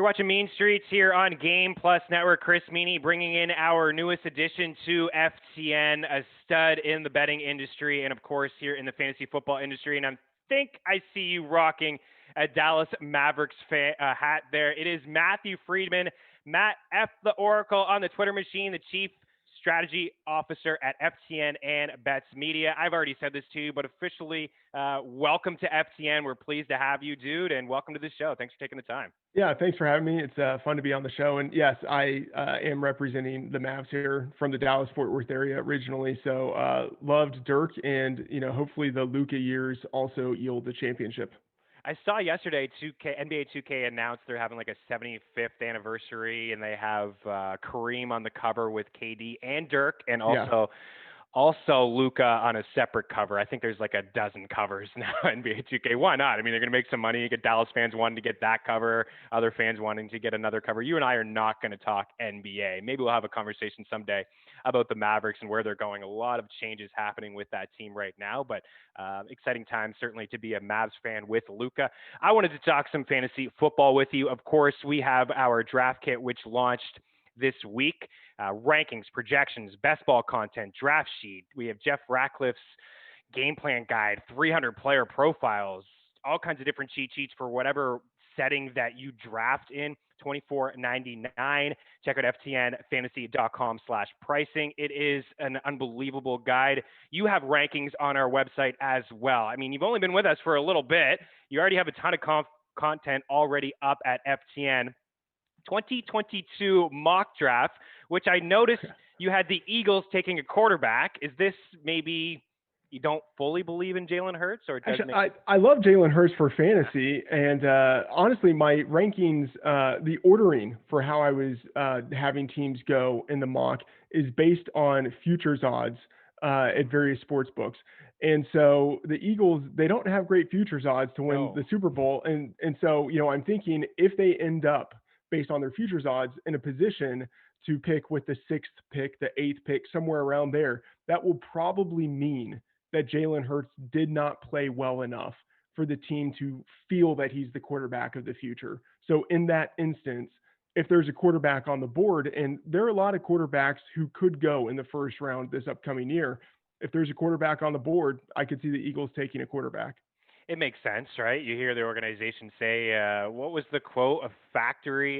watching Mean Streets here on Game Plus Network. Chris Meaney bringing in our newest addition to FTN, a stud in the betting industry and, of course, here in the fantasy football industry. And I think I see you rocking a Dallas Mavericks hat there. It is Matthew Freedman, MattFtheOracle on the Twitter machine, the chief strategy officer at FTN and Bets Media. I've already said this to you, but officially, welcome to FTN. We're pleased to have you, dude, and welcome to the show. Thanks for taking the time. Yeah, thanks for having me. It's fun to be on the show. And yes, I am representing the Mavs here from the Dallas-Fort Worth area originally. So loved Dirk, and hopefully the Luka years also yield the championship. I saw yesterday NBA 2K announced they're having like a 75th anniversary, and they have Kareem on the cover with KD and Dirk, and also Luka on a separate cover. I think there's like a dozen covers now NBA 2K. Why not? I mean, they're going to make some money. You get Dallas fans wanting to get that cover, other fans wanting to get another cover. You and I are not going to talk NBA. Maybe we'll have a conversation someday about the Mavericks and where they're going. A lot of changes happening with that team right now, but exciting time certainly to be a Mavs fan with Luka. I wanted to talk some fantasy football with you. Of course, we have our draft kit, which launched this week. Rankings, projections, best ball content, draft sheet. We have Jeff Ratcliffe's game plan guide, 300 player profiles, all kinds of different cheat sheets for whatever setting that you draft in. $24.99. Check out ftnfantasy.com/pricing. It is an unbelievable guide. You have rankings on our website as well. I mean, you've only been with us for a little bit. You already have a ton of content already up at FTN. 2022 mock draft, which I noticed you had the Eagles taking a quarterback. Is this maybe you don't fully believe in Jalen Hurts? Or actually, I love Jalen Hurts for fantasy, and honestly, my rankings, the ordering for how I was having teams go in the mock is based on futures odds at various sports books. And so the Eagles, they don't have great futures odds to win the Super Bowl. And so, I'm thinking if they end up based on their futures odds in a position to pick with the 6th pick, the 8th pick, somewhere around there, that will probably mean that Jalen Hurts did not play well enough for the team to feel that he's the quarterback of the future. So in that instance, if there's a quarterback on the board, and there are a lot of quarterbacks who could go in the first round this upcoming year, if there's a quarterback on the board, I could see the Eagles taking a quarterback. It makes sense, right? You hear the organization say, what was the quote? A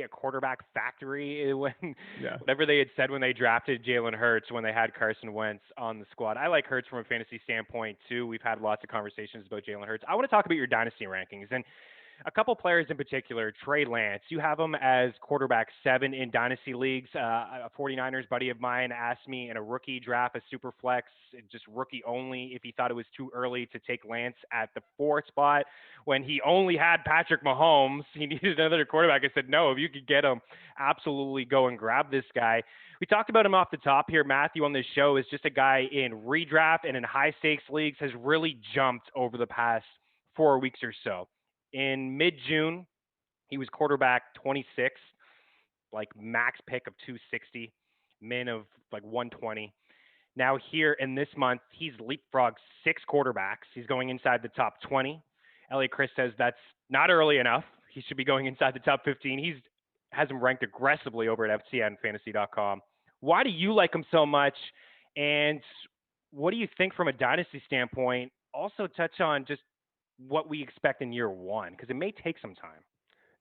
quarterback factory, whatever they had said when they drafted Jalen Hurts, when they had Carson Wentz on the squad. I like Hurts from a fantasy standpoint, too. We've had lots of conversations about Jalen Hurts. I want to talk about your dynasty rankings. And a couple players in particular, Trey Lance, you have him as quarterback 7 in dynasty leagues. A 49ers buddy of mine asked me in a rookie draft, a super flex, just rookie only, if he thought it was too early to take Lance at the 4th spot when he only had Patrick Mahomes. He needed another quarterback. I said, no, if you could get him, absolutely go and grab this guy. We talked about him off the top here. Matthew on this show is just a guy in redraft and in high stakes leagues has really jumped over the past 4 weeks or so. In mid-June, he was quarterback 26, like max pick of 260, min of like 120. Now here in this month, he's leapfrogged 6 quarterbacks. He's going inside the top 20. Elliot Chris says that's not early enough. He should be going inside the top 15. He has him ranked aggressively over at ftnfantasy.com. Why do you like him so much? And what do you think from a dynasty standpoint? Also touch on just what we expect in year 1, because it may take some time.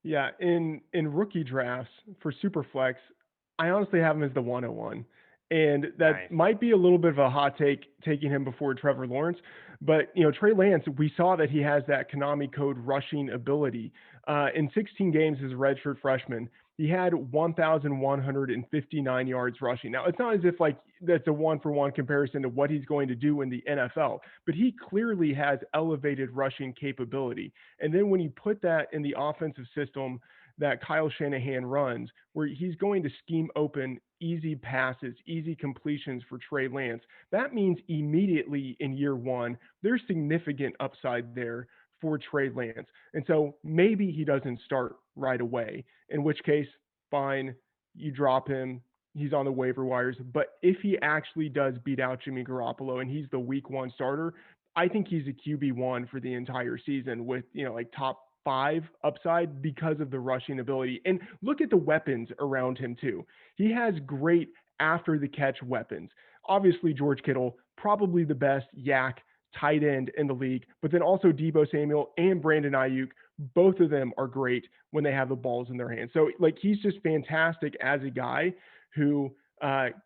Yeah, in rookie drafts for Superflex, I honestly have him as the 101. And that might be a little bit of a hot take, taking him before Trevor Lawrence. But, Trey Lance, we saw that he has that Konami code rushing ability. In 16 games as a redshirt freshman, he had 1,159 yards rushing. Now, it's not as if like that's a one-for-one comparison to what he's going to do in the NFL, but he clearly has elevated rushing capability. And then when you put that in the offensive system that Kyle Shanahan runs, where he's going to scheme open easy passes, easy completions for Trey Lance, that means immediately in year 1, there's significant upside there for Trey Lance. And so maybe he doesn't start right away, in which case, fine, you drop him, he's on the waiver wires. But if he actually does beat out Jimmy Garoppolo and he's the week 1 starter, I think he's a QB1 for the entire season with, like top 5 upside because of the rushing ability. And look at the weapons around him too. He has great after the catch weapons. Obviously, George Kittle, probably the best yak tight end in the league, but then also Deebo Samuel and Brandon Ayuk, both of them are great when they have the balls in their hands. So like he's just fantastic as a guy who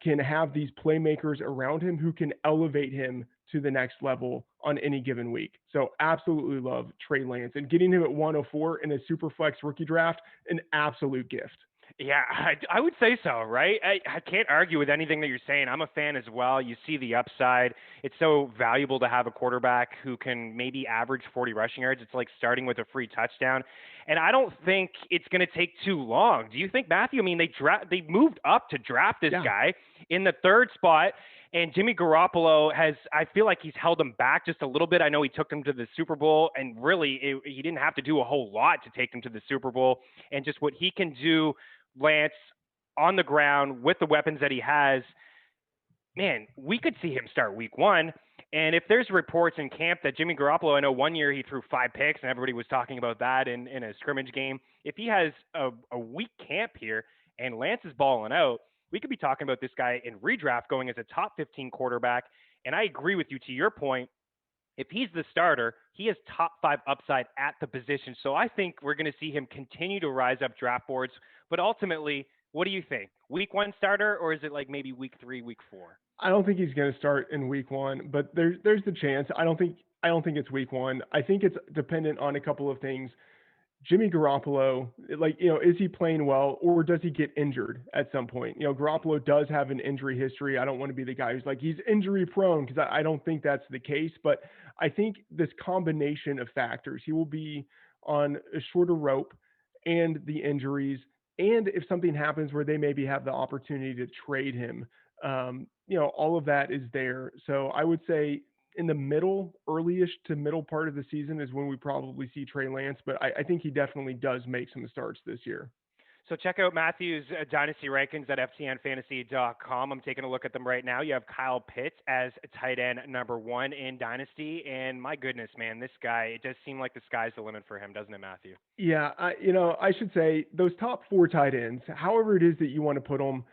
can have these playmakers around him who can elevate him to the next level on any given week. So absolutely love Trey Lance, and getting him at 104 in a super flex rookie draft, an absolute gift. Yeah, I would say so, right? I can't argue with anything that you're saying. I'm a fan as well. You see the upside. It's so valuable to have a quarterback who can maybe average 40 rushing yards. It's like starting with a free touchdown. And I don't think it's going to take too long. Do you think, Matthew? I mean, they moved up to draft this guy in the 3rd spot. And Jimmy Garoppolo I feel like he's held him back just a little bit. I know he took him to the Super Bowl, and really he didn't have to do a whole lot to take him to the Super Bowl. And just what he can do, Lance, on the ground with the weapons that he has, man, we could see him start week 1. And if there's reports in camp that Jimmy Garoppolo, I know one year he threw 5 picks and everybody was talking about that in a scrimmage game. If he has a weak camp here and Lance is balling out, we could be talking about this guy in redraft going as a top 15 quarterback. And I agree with you to your point. If he's the starter, he has top 5 upside at the position. So I think we're going to see him continue to rise up draft boards. But ultimately, what do you think? Week 1 starter, or is it like maybe week 3, week 4? I don't think he's going to start in week 1, but there's the chance. I don't think it's week 1. I think it's dependent on a couple of things. Jimmy Garoppolo, is he playing well, or does he get injured at some point? Garoppolo does have an injury history. I don't want to be the guy who's like, he's injury prone, because I don't think that's the case. But I think this combination of factors, he will be on a shorter rope, and the injuries, and if something happens where they maybe have the opportunity to trade him, all of that is there. So I would say in the early-ish to middle part of the season is when we probably see Trey Lance, but I think he definitely does make some starts this year. So check out Matthew's Dynasty rankings at FTNFantasy.com. I'm taking a look at them right now. You have Kyle Pitts as tight end number 1 in Dynasty, and my goodness, man, this guy, it does seem like the sky's the limit for him, doesn't it, Matthew? Yeah, I should say those top 4 tight ends, however it is that you want to put them,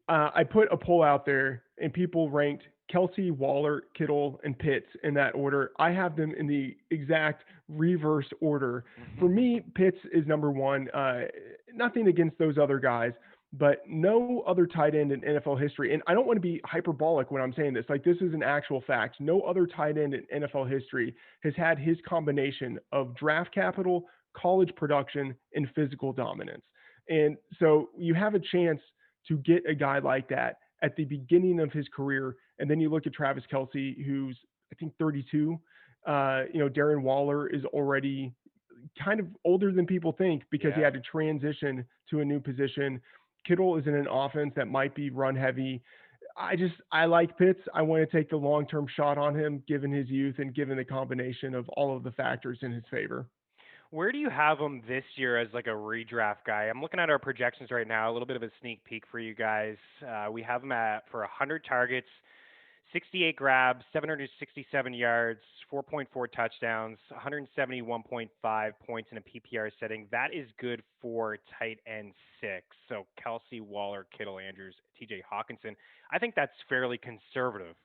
I put a poll out there, and people ranked Kelsey, Waller, Kittle, and Pitts in that order. I have them in the exact reverse order. For me, Pitts is number 1. Nothing against those other guys, but no other tight end in NFL history. And I don't want to be hyperbolic when I'm saying this. Like, this is an actual fact. No other tight end in NFL history has had his combination of draft capital, college production, and physical dominance. And so you have a chance to get a guy like that at the beginning of his career. And then you look at Travis Kelsey, who's, I think, 32. Darren Waller is already kind of older than people think because he had to transition to a new position. Kittle is in an offense that might be run heavy. I like Pitts. I want to take the long-term shot on him, given his youth and given the combination of all of the factors in his favor. Where do you have him this year as like a redraft guy? I'm looking at our projections right now, a little bit of a sneak peek for you guys. We have him for 100 targets, 68 grabs, 767 yards, 4.4 touchdowns, 171.5 points in a PPR setting. That is good for tight end 6. So Kelsey, Waller, Kittle, Andrews, TJ Hawkinson. I think that's fairly conservative.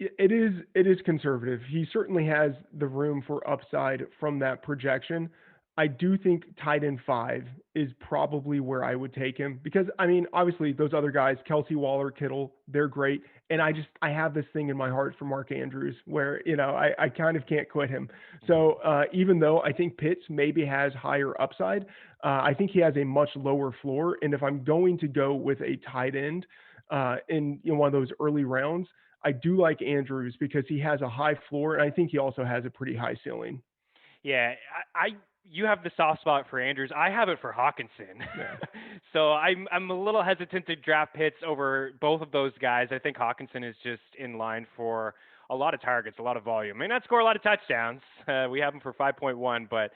It is conservative. He certainly has the room for upside from that projection. I do think tight end 5 is probably where I would take him because, I mean, obviously those other guys, Kelsey, Waller, Kittle, they're great. And I have this thing in my heart for Mark Andrews where, I kind of can't quit him. So even though I think Pitts maybe has higher upside, I think he has a much lower floor. And if I'm going to go with a tight end in one of those early rounds, I do like Andrews because he has a high floor, and I think he also has a pretty high ceiling. Yeah, you have the soft spot for Andrews. I have it for Hawkinson. Yeah. So I'm a little hesitant to draft Pitts over both of those guys. I think Hawkinson is just in line for a lot of targets, a lot of volume. May not score a lot of touchdowns. We have him for 5.1, but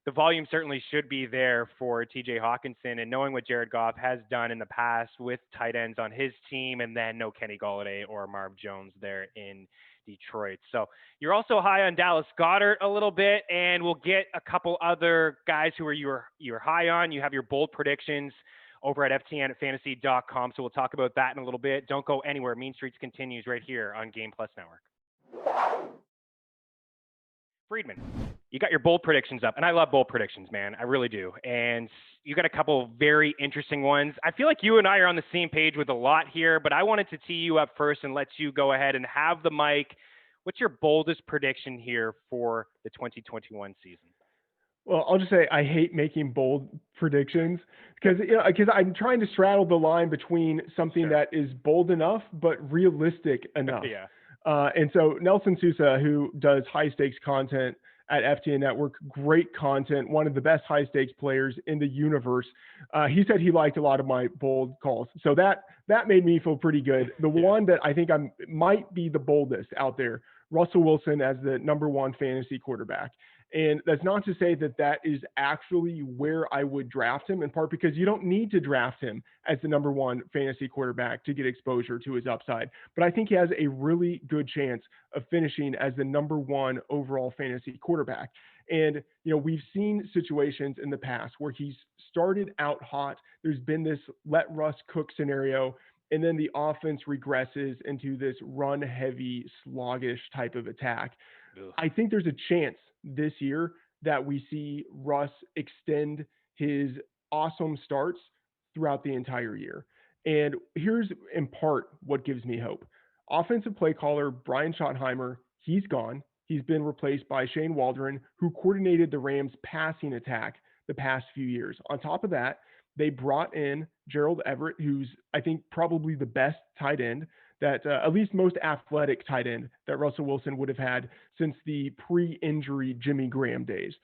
the volume certainly should be there for TJ Hawkinson, and knowing what Jared Goff has done in the past with tight ends on his team, and then no Kenny Golladay or Marv Jones there in Detroit. So you're also high on Dallas Goedert a little bit, and we'll get a couple other guys who are you're high on. You have your bold predictions over at FTNFantasy.com. So we'll talk about that in a little bit. Don't go anywhere. Mean Streets continues right here on Game Plus Network. Freedman, you got your bold predictions up, and I love bold predictions, man. I really do. And you got a couple very interesting ones. I feel like you and I are on the same page with a lot here, but I wanted to tee you up first and let you go ahead and have the mic. What's your boldest prediction here for the 2021 season? Well, I'll just say I hate making bold predictions because I'm trying to straddle the line between something that is bold enough but realistic enough. Yeah. And so Nelson Sousa, who does high stakes content at FTN Network, great content, one of the best high stakes players in the universe. He said he liked a lot of my bold calls. So that made me feel pretty good. The one that I think might be the boldest out there, Russell Wilson as the #1 fantasy quarterback. And that's not to say that is actually where I would draft him, in part because you don't need to draft him as the #1 fantasy quarterback to get exposure to his upside. But I think he has a really good chance of finishing as the #1 overall fantasy quarterback. And, we've seen situations in the past where he's started out hot. There's been this let Russ cook scenario, and then the offense regresses into this run-heavy, sluggish type of attack. Ugh. I think there's a chance this year that we see Russ extend his awesome starts throughout the entire year. And here's in part what gives me hope. Offensive play caller Brian Schottenheimer, he's gone. He's been replaced by Shane Waldron, who coordinated the Rams' passing attack the past few years. On top of that, they brought in Gerald Everett, who's, I think, probably the best tight end, that at least most athletic tight end that Russell Wilson would have had since the pre-injury Jimmy Graham days.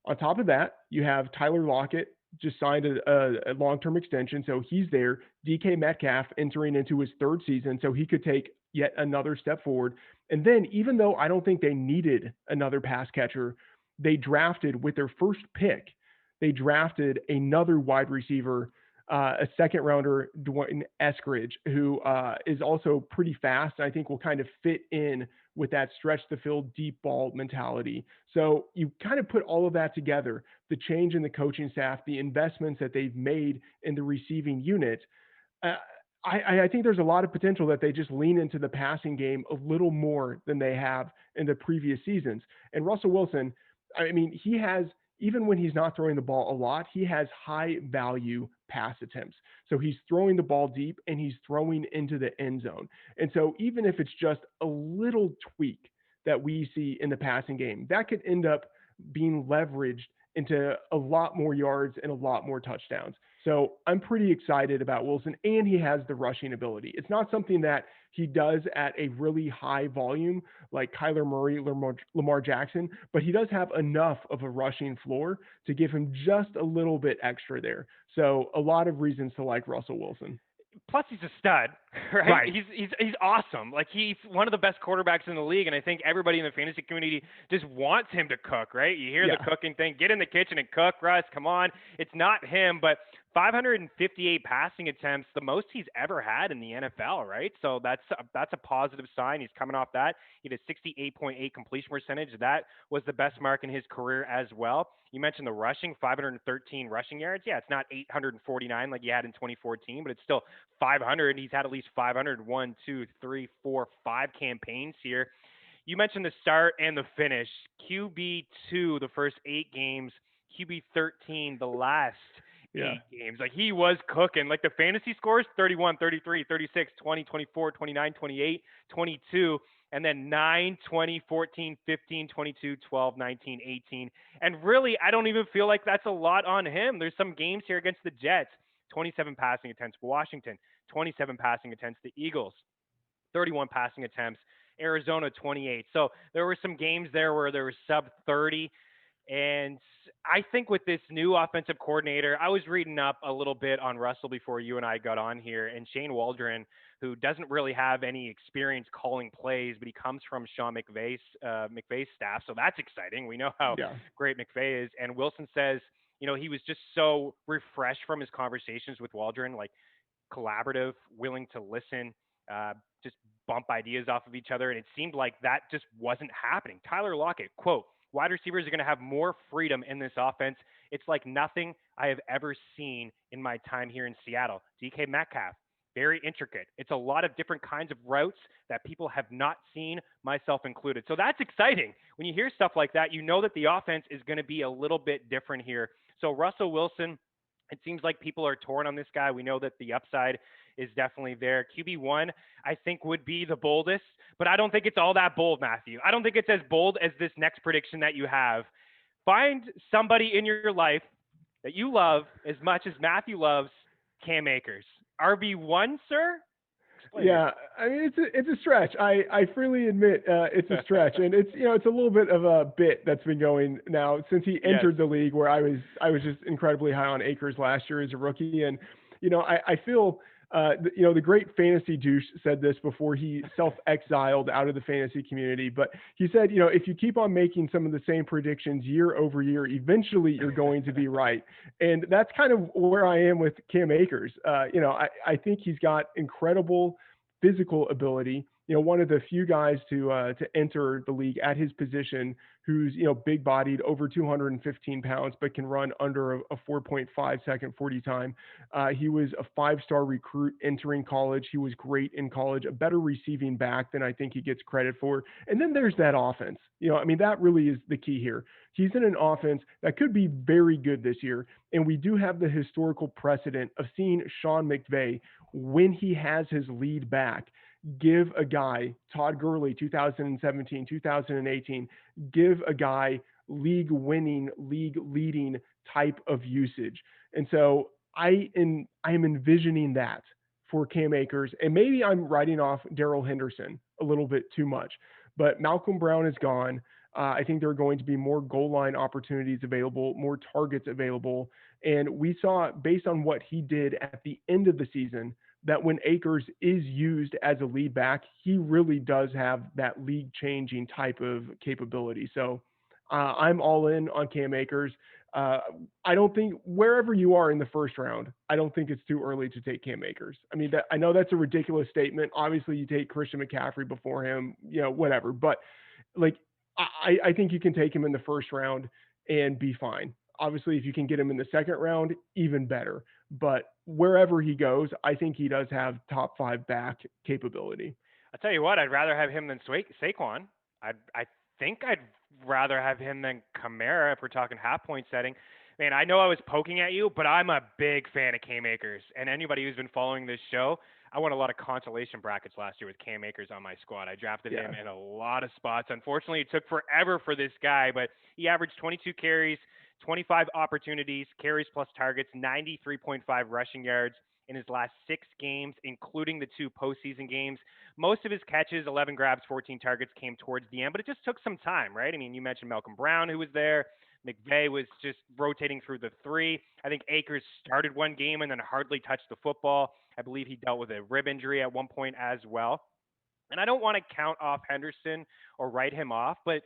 On top of that, you have Tyler Lockett, just signed a long-term extension, so he's there. DK Metcalf entering into his 3rd season, so he could take yet another step forward. And then, even though I don't think they needed another pass catcher, they drafted with their first pick, they drafted another wide receiver, a 2nd-rounder, Dwayne Eskridge, who is also pretty fast. I think will kind of fit in with that stretch the field, deep ball mentality. So you kind of put all of that together, the change in the coaching staff, the investments that they've made in the receiving unit. I think there's a lot of potential that they just lean into the passing game a little more than they have in the previous seasons. And Russell Wilson, I mean, he has, even when he's not throwing the ball a lot, he has high value pass attempts. So he's throwing the ball deep and he's throwing into the end zone. And so even if it's just a little tweak that we see in the passing game, that could end up being leveraged into a lot more yards and a lot more touchdowns. So I'm pretty excited about Wilson, and he has the rushing ability. It's not something that he does at a really high volume like Kyler Murray, Lamar Jackson, but he does have enough of a rushing floor to give him just a little bit extra there. So a lot of reasons to like Russell Wilson. Plus, he's a stud, right? He's awesome. Like, he's one of the best quarterbacks in the league, and I think everybody in the fantasy community just wants him to cook, right? You hear the cooking thing. Get in the kitchen and cook, Russ. Come on. It's not him, but 558 passing attempts, the most he's ever had in the NFL, right? So that's a positive sign. He's coming off that. He had a 68.8 completion percentage. That was the best mark in his career as well. You mentioned the rushing, 513 rushing yards. Yeah, it's not 849 like he had in 2014, but it's still 500. He's had at least 500, 1, 2, 3, 4, 5 campaigns here. You mentioned the start and the finish. QB2 the first 8 games, QB13 the last 8 games. Like, he was cooking. Like, the fantasy scores, 31, 33, 36, 20, 24, 29, 28, 22, and then 9, 20, 14, 15, 22, 12, 19, 18. And really, I don't even feel like that's a lot on him. There's some games here against the Jets, 27 passing attempts. Washington, 27 passing attempts. The Eagles, 31 passing attempts. Arizona, 28. So there were some games there where there was sub 30. And I think with this new offensive coordinator, I was reading up a little bit on Russell before you and I got on here, and Shane Waldron, who doesn't really have any experience calling plays, but he comes from Sean McVay's staff. So that's exciting. We know how great McVay is. And Wilson says, he was just so refreshed from his conversations with Waldron, like collaborative, willing to listen, just bump ideas off of each other, and it seemed like that just wasn't happening. Tyler Lockett, quote, wide receivers are going to have more freedom in this offense. It's like nothing I have ever seen in my time here in Seattle. DK Metcalf, very intricate. It's a lot of different kinds of routes that people have not seen, myself included. So that's exciting. When you hear stuff like that, you know that the offense is going to be a little bit different here. So Russell Wilson, it seems like people are torn on this guy. We know that the upside is definitely there. QB1, I think, would be the boldest, but I don't think it's all that bold, Matthew. I don't think it's as bold as this next prediction that you have. Find somebody in your life that you love as much as Matthew loves Cam Akers. RB1, sir? Yeah, I mean it's a stretch. I freely admit it's a stretch, and it's it's a little bit of a bit that's been going now since he entered the league, where I was just incredibly high on Akers last year as a rookie, and I feel the great fantasy douche said this before he self-exiled out of the fantasy community, but he said, if you keep on making some of the same predictions year over year, eventually you're going to be right. And that's kind of where I am with Cam Akers. I think he's got incredible physical ability. One of the few guys to enter the league at his position who's big bodied, over 215 pounds, but can run under a 4.5 second 40 time. He was a 5-star recruit entering college. He was great in college, a better receiving back than I think he gets credit for. And then there's that offense. That really is the key here. He's in an offense that could be very good this year. And we do have the historical precedent of seeing Sean McVay, when he has his lead back, give a guy, Todd Gurley, 2017, 2018, give a guy league-winning, league-leading type of usage. And so I am envisioning that for Cam Akers. And maybe I'm writing off Darrell Henderson a little bit too much. But Malcolm Brown is gone. I think there are going to be more goal line opportunities available, more targets available. And we saw, based on what he did at the end of the season, that when Akers is used as a lead back, he really does have that league-changing type of capability. So I'm all in on Cam Akers. I don't think, wherever you are in the first round, I don't think it's too early to take Cam Akers. I know that's a ridiculous statement. Obviously, you take Christian McCaffrey before him, whatever. But I think you can take him in the first round and be fine. Obviously, if you can get him in the second round, even better. But wherever he goes, I think he does have top 5 back capability. I'll tell you what, I'd rather have him than Saquon. I think I'd rather have him than Kamara if we're talking half-point setting. Man, I know I was poking at you, but I'm a big fan of Cam Akers. And anybody who's been following this show, I won a lot of consolation brackets last year with Cam Akers on my squad. I drafted him in a lot of spots. Unfortunately, it took forever for this guy, but he averaged 22 carries, 25 opportunities, carries plus targets, 93.5 rushing yards in his last 6 games, including the 2 postseason games. Most of his catches, 11 grabs, 14 targets, came towards the end, but it just took some time, right? You mentioned Malcolm Brown, who was there. McVay was just rotating through the 3. I think Akers started one game and then hardly touched the football. I believe he dealt with a rib injury at one point as well. And I don't want to count off Henderson or write him off, but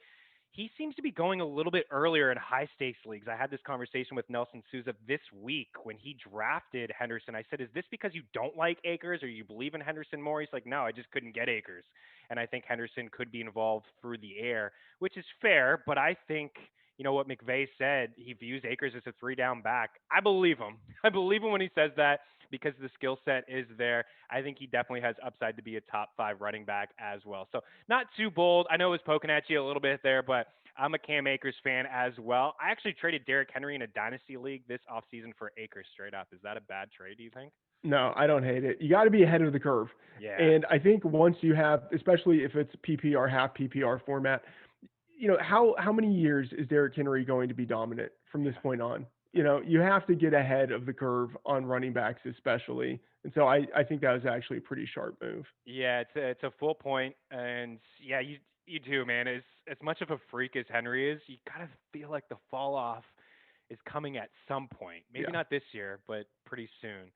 he seems to be going a little bit earlier in high-stakes leagues. I had this conversation with Nelson Souza this week when he drafted Henderson. I said, is this because you don't like Akers or you believe in Henderson more? He's like, no, I just couldn't get Akers. And I think Henderson could be involved through the air, which is fair, but I think – what McVay said, he views Akers as a 3-down back. I believe him. I believe him when he says that because the skill set is there. I think he definitely has upside to be a top 5 running back as well. So not too bold. I know I was poking at you a little bit there, but I'm a Cam Akers fan as well. I actually traded Derrick Henry in a Dynasty league this offseason for Akers straight up. Is that a bad trade, do you think? No, I don't hate it. You got to be ahead of the curve. Yeah. And I think once you have, especially if it's PPR, half PPR format, how many years is Derrick Henry going to be dominant from this point on? You have to get ahead of the curve on running backs especially. And so I think that was actually a pretty sharp move. Yeah, it's a full point. And yeah, you do, man. As much of a freak as Henry is, you gotta feel like the fall off is coming at some point. Maybe not this year, but pretty soon.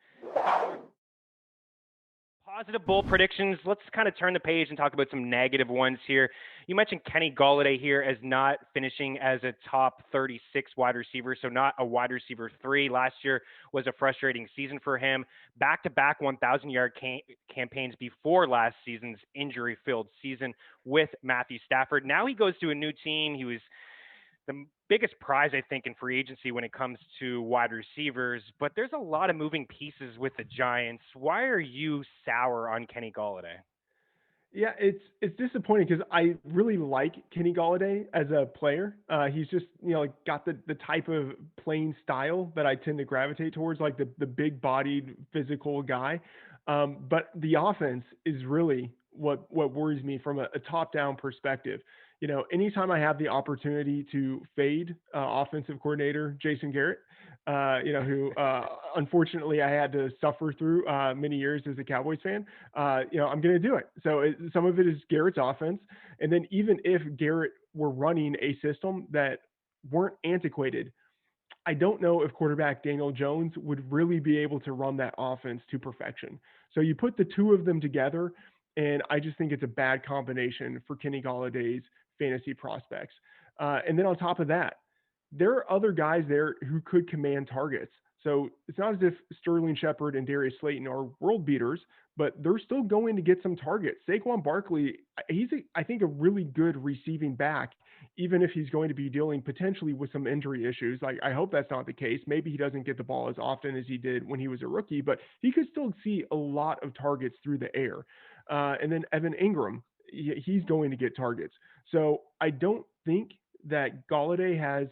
Positive bold predictions. Let's kind of turn the page and talk about some negative ones here. You mentioned Kenny Golladay here as not finishing as a top 36 wide receiver, so not a wide receiver 3. Last year was a frustrating season for him. Back-to-back 1,000-yard campaigns before last season's injury-filled season with Matthew Stafford. Now he goes to a new team. He was the biggest prize, I think, in free agency when it comes to wide receivers, but there's a lot of moving pieces with the Giants. Why are you sour on Kenny Golladay? Yeah, it's disappointing because I really like Kenny Golladay as a player. He's just like got the type of playing style that I tend to gravitate towards, like the big bodied physical guy. But the offense is really what worries me from a top down perspective. Anytime I have the opportunity to fade offensive coordinator Jason Garrett, who unfortunately I had to suffer through many years as a Cowboys fan, I'm going to do it. So some of it is Garrett's offense. And then even if Garrett were running a system that weren't antiquated, I don't know if quarterback Daniel Jones would really be able to run that offense to perfection. So you put the two of them together, and I just think it's a bad combination for Kenny Galladay's fantasy prospects. And then on top of that, there are other guys there who could command targets. So it's not as if Sterling Shepard and Darius Slayton are world beaters, but they're still going to get some targets. Saquon Barkley, I think, a really good receiving back, even if he's going to be dealing potentially with some injury issues. Like, I hope that's not the case. Maybe he doesn't get the ball as often as he did when he was a rookie, but he could still see a lot of targets through the air. And then Evan Ingram, he's going to get targets. So I don't think that Golladay has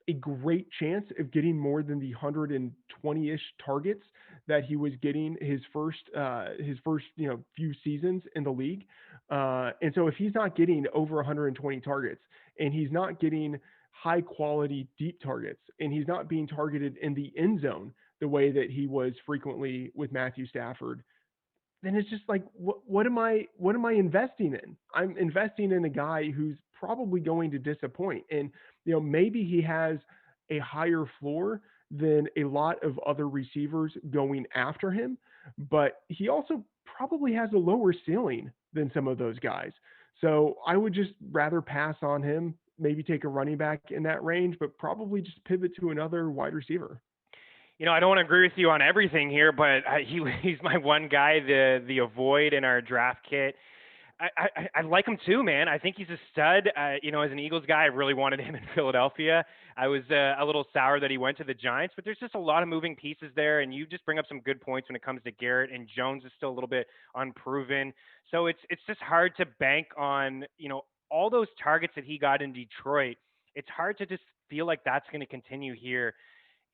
a great chance of getting more than the 120-ish targets that he was getting his first few seasons in the league. And so if he's not getting over 120 targets, and he's not getting high quality deep targets, and he's not being targeted in the end zone the way that he was frequently with Matthew Stafford, then it's just like, what am I investing in? I'm investing in a guy who's probably going to disappoint. And, maybe he has a higher floor than a lot of other receivers going after him, but he also probably has a lower ceiling than some of those guys. So I would just rather pass on him, maybe take a running back in that range, but probably just pivot to another wide receiver. I don't want to agree with you on everything here, but he's my one guy, the avoid in our draft kit. I like him too, man. I think he's a stud. As an Eagles guy, I really wanted him in Philadelphia. I was a little sour that he went to the Giants, but there's just a lot of moving pieces there, and you just bring up some good points when it comes to Garrett, and Jones is still a little bit unproven. So it's just hard to bank on, all those targets that he got in Detroit. It's hard to just feel like that's going to continue here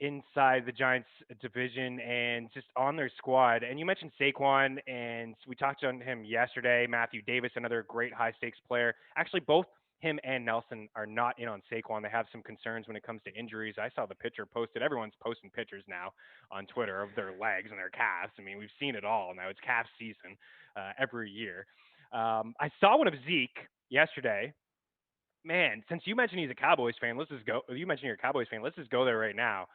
inside the Giants division and just on their squad. And you mentioned Saquon, and we talked on him yesterday. Matthew Davis, another great high stakes player. Actually, both him and Nelson are not in on Saquon. They have some concerns when it comes to injuries. I saw the pitcher posted. Everyone's posting pictures now on Twitter of their legs and their calves. I mean, we've seen it all now. It's calf season every year. I saw one of Zeke yesterday. Man, since you mentioned he's a Cowboys fan, let's just go. You mentioned you're a Cowboys fan. Let's just go there right now.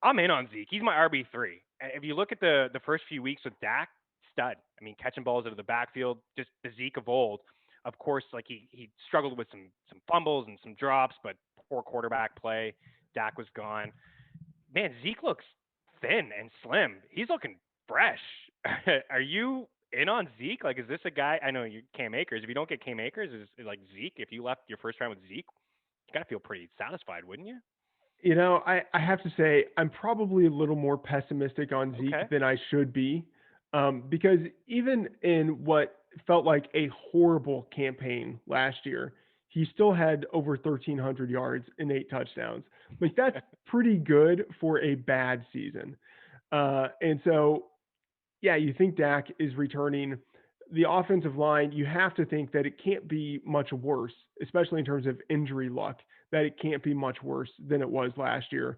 I'm in on Zeke. He's my RB3. If you look at the first few weeks with Dak, stud. I mean, catching balls out of the backfield, just the Zeke of old. Of course, like he struggled with some fumbles and some drops, but poor quarterback play. Dak was gone. Man, Zeke looks thin and slim. He's looking fresh. Are you in on Zeke? Like, is this a guy? I know you Cam Akers. If you don't get Cam Akers, is like Zeke. If you left your first round with Zeke, you gotta feel pretty satisfied, wouldn't you? I have to say, I'm probably a little more pessimistic on Zeke than I should be, because even in what felt like a horrible campaign last year, he still had over 1,300 yards and 8 touchdowns. Like, that's pretty good for a bad season. And so, yeah, you think Dak is returning. The offensive line, you have to think that it can't be much worse, especially in terms of injury luck, that it can't be much worse than it was last year.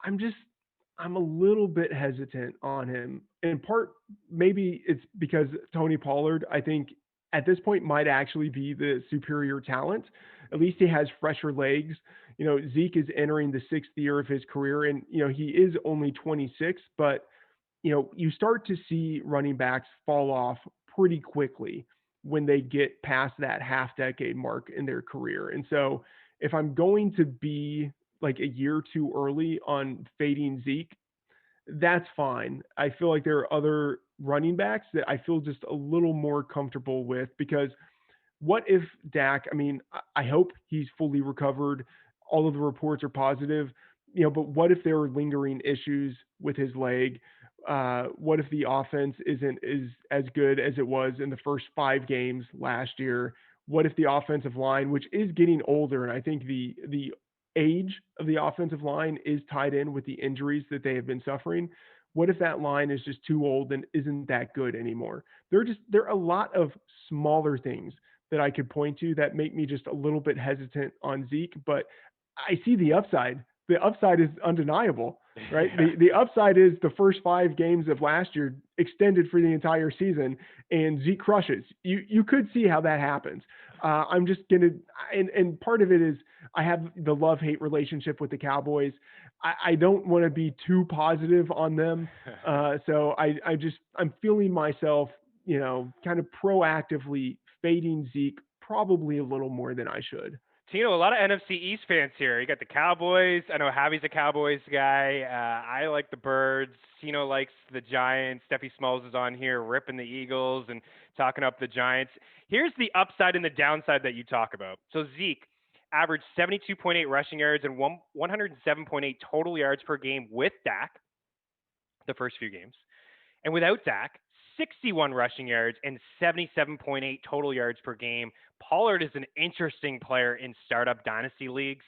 I'm a little bit hesitant on him. In part, maybe it's because Tony Pollard, I think at this point might actually be the superior talent. At least he has fresher legs. Zeke is entering the 6th year of his career, and, he is only 26, but you start to see running backs fall off pretty quickly when they get past that half decade mark in their career. And so if I'm going to be like a year too early on fading Zeke, that's fine. I feel like there are other running backs that I feel just a little more comfortable with, because what if Dak, I mean, I hope he's fully recovered. All of the reports are positive, but what if there are lingering issues with his leg? What if the offense isn't is as good as it was in the first 5 games last year? What if the offensive line, which is getting older, and I think the age of the offensive line is tied in with the injuries that they have been suffering. What if that line is just too old and isn't that good anymore? There are a lot of smaller things that I could point to that make me just a little bit hesitant on Zeke, but I see the upside. The upside is undeniable, right? Yeah. The upside is the first 5 games of last year extended for the entire season, and Zeke crushes. You could see how that happens. I'm just gonna, and part of it is I have the love-hate relationship with the Cowboys. I don't want to be too positive on them, so I'm feeling myself, kind of proactively fading Zeke probably a little more than I should. Tino, a lot of NFC East fans here. You got the Cowboys. I know Javi's a Cowboys guy. I like the Birds. Tino likes the Giants. Steffi Smalls is on here ripping the Eagles and talking up the Giants. Here's the upside and the downside that you talk about. So Zeke averaged 72.8 rushing yards and 107.8 total yards per game with Dak the first few games. And without Dak, 61 rushing yards and 77.8 total yards per game. Pollard is an interesting player in startup dynasty leagues.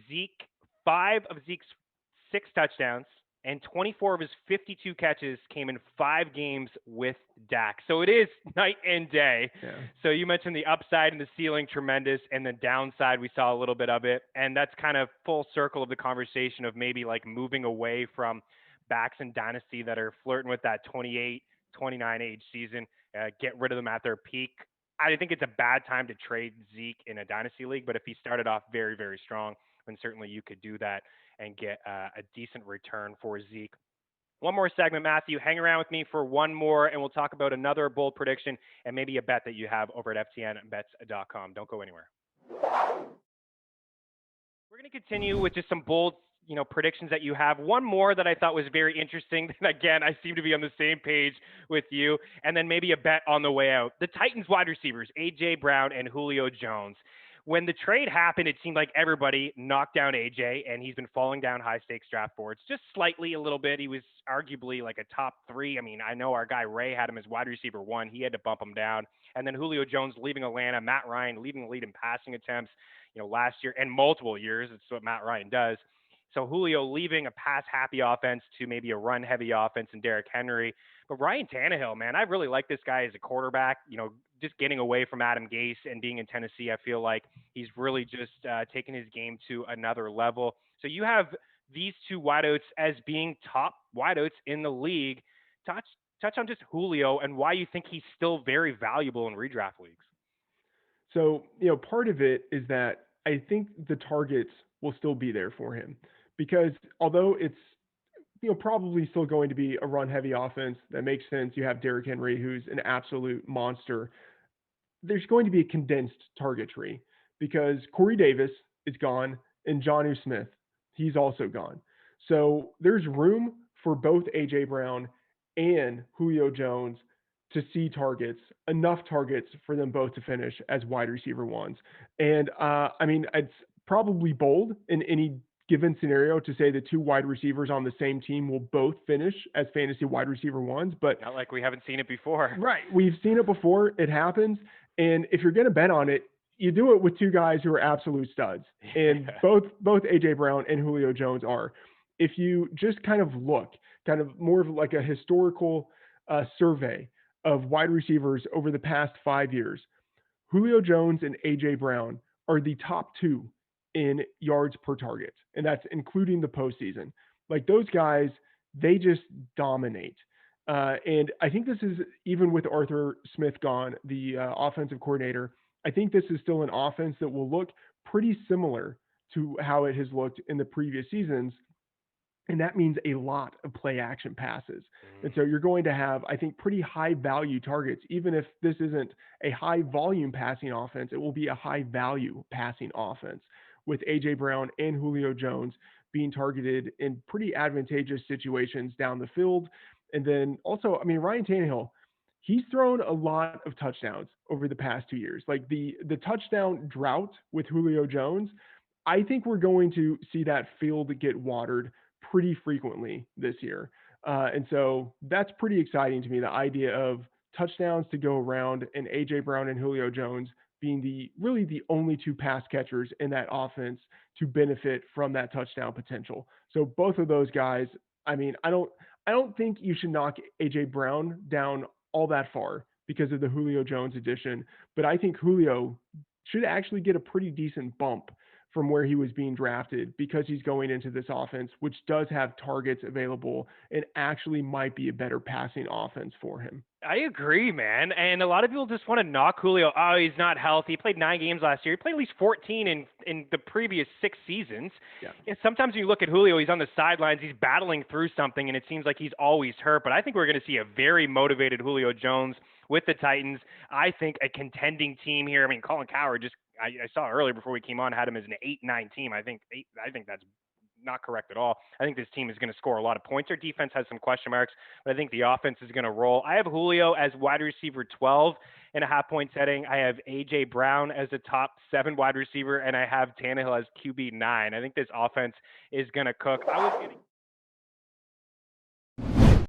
Zeke, 5 of Zeke's 6 touchdowns and 24 of his 52 catches came in 5 games with Dak. So it is night and day. Yeah. So you mentioned the upside and the ceiling tremendous, and the downside we saw a little bit of it. And that's kind of full circle of the conversation of maybe like moving away from backs in dynasty that are flirting with that 28, 29 age season, get rid of them at their peak. I think it's a bad time to trade Zeke in a dynasty league, but if he started off very, very strong, then certainly you could do that and get a decent return for Zeke. One more segment, Matthew. Hang around with me for one more, and we'll talk about another bold prediction and maybe a bet that you have over at FTNBets.com. Don't go anywhere. We're going to continue with just some bold predictions that you have. One more that I thought was very interesting. Again, I seem to be on the same page with you. And then maybe a bet on the way out. The Titans wide receivers, A.J. Brown and Julio Jones. When the trade happened, it seemed like everybody knocked down A.J., and he's been falling down high-stakes draft boards just slightly a little bit. He was arguably like a top 3. I mean, I know our guy Ray had him as wide receiver 1. He had to bump him down. And then Julio Jones leaving Atlanta, Matt Ryan leading the lead in passing attempts, last year and multiple years. It's what Matt Ryan does. So Julio leaving a pass-happy offense to maybe a run-heavy offense in Derrick Henry. But Ryan Tannehill, man, I really like this guy as a quarterback. Just getting away from Adam Gase and being in Tennessee, I feel like he's really just taken his game to another level. So you have these 2 wideouts as being top wideouts in the league. Touch on just Julio and why you think he's still very valuable in redraft leagues. So, part of it is that I think the targets will still be there for him, because although it's, probably still going to be a run-heavy offense, that makes sense. You have Derrick Henry, who's an absolute monster. There's going to be a condensed target tree because Corey Davis is gone and Jonnu Smith, he's also gone. So there's room for both A.J. Brown and Julio Jones to see targets, enough targets for them both to finish as wide receiver 1s. And it's probably bold in any given scenario to say the 2 wide receivers on the same team will both finish as fantasy wide receiver 1s, but not like we haven't seen it before. Right. We've seen it before. It happens. And if you're going to bet on it, you do it with 2 guys who are absolute studs. And both A.J. Brown and Julio Jones are. If you just kind of look, kind of more of like a historical survey of wide receivers over the past 5 years, Julio Jones and A.J. Brown are the top 2 in yards per target. And that's including the postseason. Like, those guys, they just dominate. And I think this is, even with Arthur Smith gone, the offensive coordinator, I think this is still an offense that will look pretty similar to how it has looked in the previous seasons. And that means a lot of play action passes. And so you're going to have, I think, pretty high value targets. Even if this isn't a high volume passing offense, it will be a high value passing offense with A.J. Brown and Julio Jones being targeted in pretty advantageous situations down the field. And then also, I mean, Ryan Tannehill, he's thrown a lot of touchdowns over the past 2 years. Like the touchdown drought with Julio Jones, I think we're going to see that field get watered pretty frequently this year. And so that's pretty exciting to me. The idea of touchdowns to go around and A.J. Brown and Julio Jones being really the only two pass catchers in that offense to benefit from that touchdown potential. So both of those guys, I mean, I don't think you should knock A.J. Brown down all that far because of the Julio Jones addition, but I think Julio should actually get a pretty decent bump from where he was being drafted because he's going into this offense, which does have targets available and actually might be a better passing offense for him. I agree, man. And a lot of people just want to knock Julio. Oh, he's not healthy. He played 9 games last year. He played at least 14 in the previous 6 seasons. Yeah. And sometimes when you look at Julio, he's on the sidelines. He's battling through something, and it seems like he's always hurt. But I think we're going to see a very motivated Julio Jones with the Titans. I think a contending team here. I mean, Colin Cowherd I saw earlier before we came on, had him as an 8-9 team. I think that's not correct at all. I think this team is going to score a lot of points. Their defense has some question marks, but I think the offense is going to roll. I have Julio as wide receiver 12 in a half-point setting. I have A.J. Brown as a top 7 wide receiver, and I have Tannehill as QB 9. I think this offense is going to cook. I was getting